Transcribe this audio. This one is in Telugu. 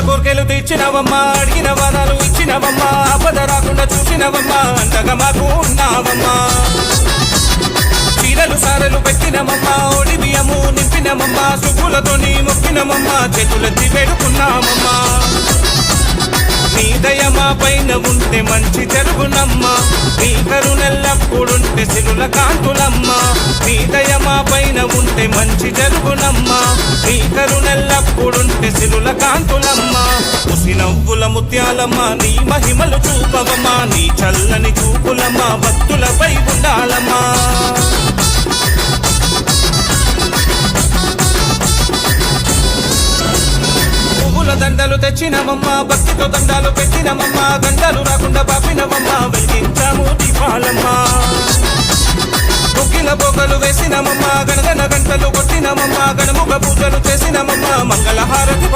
కోర్కెలు తెచ్చినవమ్మా, అడిగిన వరాలు ఇచ్చినవమ్మా, ఆపద రాకుండా చూసినవమ్మా, అంతగా మాకు ఉన్నావమ్మా. చీరలు సారలు పెట్టినమమ్మా, ఓడి బియ్యము నింపినమమ్మా, సుబ్బులతోని మొక్కినమమ్మా, చేతులెత్తి వేడుకున్నామమ్మా. నీ దయ మా పైన ఉంటే మంచి జరుగునమ్మా, నీ కరుణెల్లప్పుడుంటే సిరుల కాంతులమ్మా. నీ దయ మా పైన ఉంటే మంచి జరుగునమ్మా, నీ కరుణెల్లప్పుడుంటే సిరుల కాంతులమ్మా. ఉసి నవ్వుల ముత్యాలమ్మా, నీ మహిమలు చూపవమ్మా, నీ చల్లని చూపులమ్మా భక్తులపై ఉండాలమ్మా. దండలు తెచ్చినమమ్మా, భక్తితో దండాలు పెట్టినమమ్మా, గంటలు రాకుండా పాపినమమ్మా, వెలిగించాము దీపాలమ్మా. ముగ్గిల బొగ్గలు వేసినమమ్మా, గణగణ గంటలు కొట్టినమమ్మా, గణముఖ పూజలు చేసినమమ్మా, మంగళహారతి